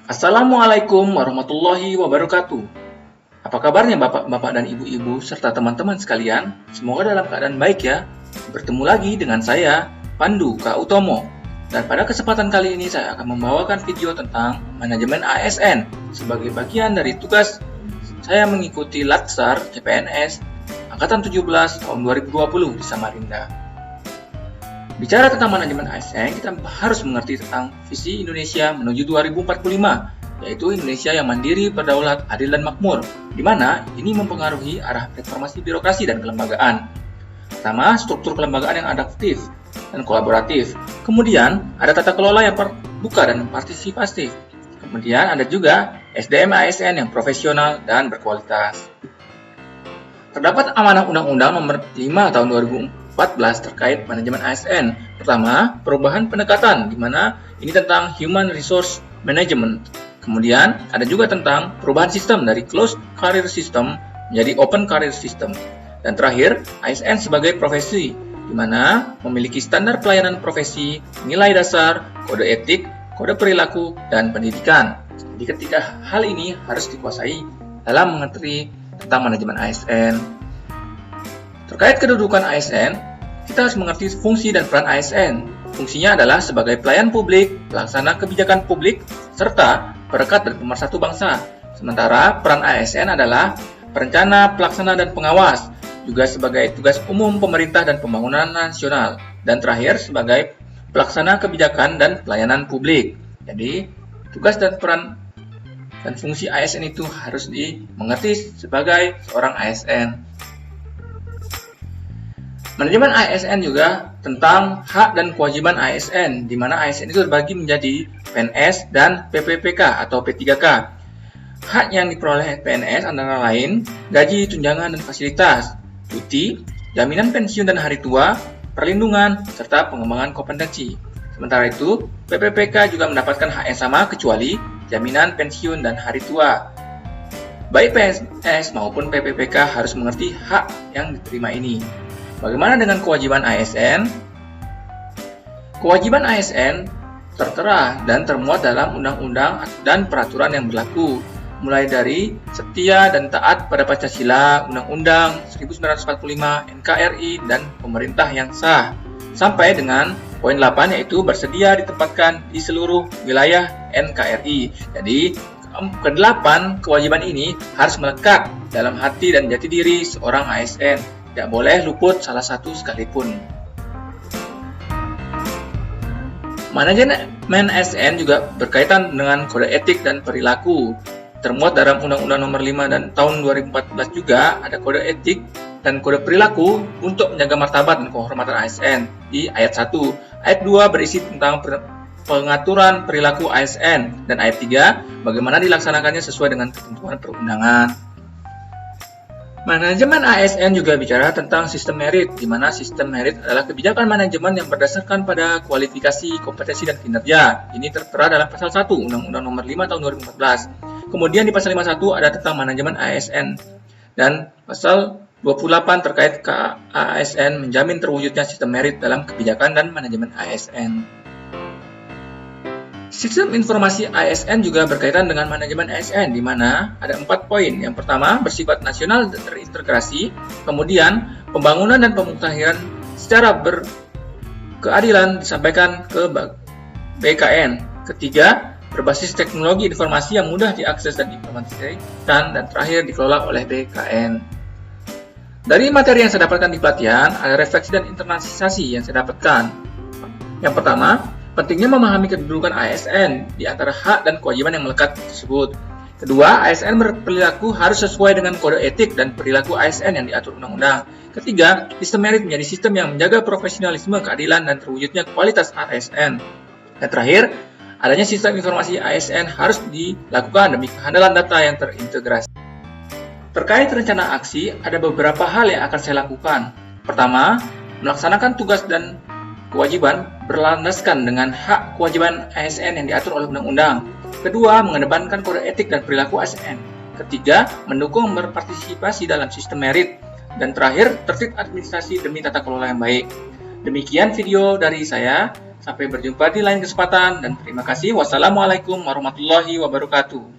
Assalamualaikum warahmatullahi wabarakatuh. Apa kabarnya bapak-bapak dan ibu-ibu serta teman-teman sekalian? Semoga dalam keadaan baik ya. Bertemu lagi dengan saya, Pandu K. Utomo. Dan pada kesempatan kali ini saya akan membawakan video tentang manajemen ASN sebagai bagian dari tugas saya mengikuti Latsar CPNS Angkatan 17 tahun 2020 di Samarinda. Bicara tentang manajemen ASN, kita harus mengerti tentang visi Indonesia menuju 2045, yaitu Indonesia yang mandiri, berdaulat, adil, dan makmur, di mana ini mempengaruhi arah reformasi birokrasi dan kelembagaan. Pertama, struktur kelembagaan yang adaptif dan kolaboratif. Kemudian, ada tata kelola yang terbuka dan partisipatif. Kemudian, ada juga SDM ASN yang profesional dan berkualitas. Terdapat amanah Undang-Undang Nomor 5 Tahun 2014 terkait manajemen ASN. Pertama, perubahan pendekatan, di mana ini tentang Human Resource Management. Kemudian, ada juga tentang perubahan sistem dari Closed Career System menjadi Open Career System. Dan terakhir, ASN sebagai profesi, di mana memiliki standar pelayanan profesi, nilai dasar, kode etik, kode perilaku, dan pendidikan. Jadi ketika hal ini harus dikuasai dalam mengerti tentang manajemen ASN. Terkait kedudukan ASN, kita harus mengerti fungsi dan peran ASN. Fungsinya adalah sebagai pelayan publik, pelaksana kebijakan publik, serta perekat dan pemersatu bangsa. Sementara peran ASN adalah perencana, pelaksana, dan pengawas, juga sebagai tugas umum pemerintah dan pembangunan nasional, dan terakhir sebagai pelaksana kebijakan dan pelayanan publik. Jadi, tugas dan peran dan fungsi ASN itu harus dimengerti sebagai seorang ASN. Manajemen ASN juga tentang hak dan kewajiban ASN, di mana ASN itu terbagi menjadi PNS dan PPPK atau P3K. Hak yang diperoleh PNS antara lain gaji, tunjangan, dan fasilitas, cuti, jaminan pensiun dan hari tua, perlindungan, serta pengembangan kompetensi. Sementara itu, PPPK juga mendapatkan hak yang sama kecuali jaminan pensiun dan hari tua. Baik PNS maupun PPPK harus mengerti hak yang diterima ini. Bagaimana dengan kewajiban ASN? Kewajiban ASN tertera dan termuat dalam undang-undang dan peraturan yang berlaku, mulai dari setia dan taat pada Pancasila, Undang-Undang 1945, NKRI, dan pemerintah yang sah, sampai dengan poin 8 yaitu bersedia ditempatkan di seluruh wilayah NKRI. Jadi, ke-8 kewajiban ini harus melekat dalam hati dan jati diri seorang ASN. Tidak boleh luput salah satu sekalipun. Manajemen ASN juga berkaitan dengan kode etik dan perilaku. Termuat dalam Undang-Undang Nomor 5 dan tahun 2014 juga ada kode etik dan kode perilaku untuk menjaga martabat dan kehormatan ASN di ayat 1. Ayat 2 berisi tentang pengaturan perilaku ASN, dan ayat 3 bagaimana dilaksanakannya sesuai dengan ketentuan perundangan. Manajemen ASN juga bicara tentang sistem merit, di mana sistem merit adalah kebijakan manajemen yang berdasarkan pada kualifikasi, kompetensi, dan kinerja. Ini tertera dalam pasal 1 Undang-Undang Nomor 5 tahun 2014. Kemudian di pasal 51 ada tentang manajemen ASN, dan pasal 28 terkait ASN menjamin terwujudnya sistem merit dalam kebijakan dan manajemen ASN. Sistem informasi ASN juga berkaitan dengan manajemen ASN, di mana ada 4 poin. Yang pertama, bersifat nasional dan terintegrasi. Kemudian, pembangunan dan pemutahiran secara berkeadilan disampaikan ke BKN. Ketiga, berbasis teknologi informasi yang mudah diakses dan diimplementasikan, dan terakhir dikelola oleh BKN. Dari materi yang saya dapatkan di pelatihan, ada refleksi dan internalisasi yang saya dapatkan. Yang pertama, pentingnya memahami kedudukan ASN di antara hak dan kewajiban yang melekat tersebut. Kedua, ASN berperilaku harus sesuai dengan kode etik dan perilaku ASN yang diatur undang-undang. Ketiga, sistem merit menjadi sistem yang menjaga profesionalisme, keadilan, dan terwujudnya kualitas ASN. Dan terakhir, adanya sistem informasi ASN harus dilakukan demi kehandalan data yang terintegrasi. Terkait rencana aksi, ada beberapa hal yang akan saya lakukan. Pertama, melaksanakan tugas dan kewajiban berlandaskan dengan hak kewajiban ASN yang diatur oleh undang-undang. Kedua, mengedepankan kode etik dan perilaku ASN. Ketiga, mendukung berpartisipasi dalam sistem merit. Dan terakhir, tertib administrasi demi tata kelola yang baik. Demikian video dari saya. Sampai berjumpa di lain kesempatan dan terima kasih. Wassalamualaikum warahmatullahi wabarakatuh.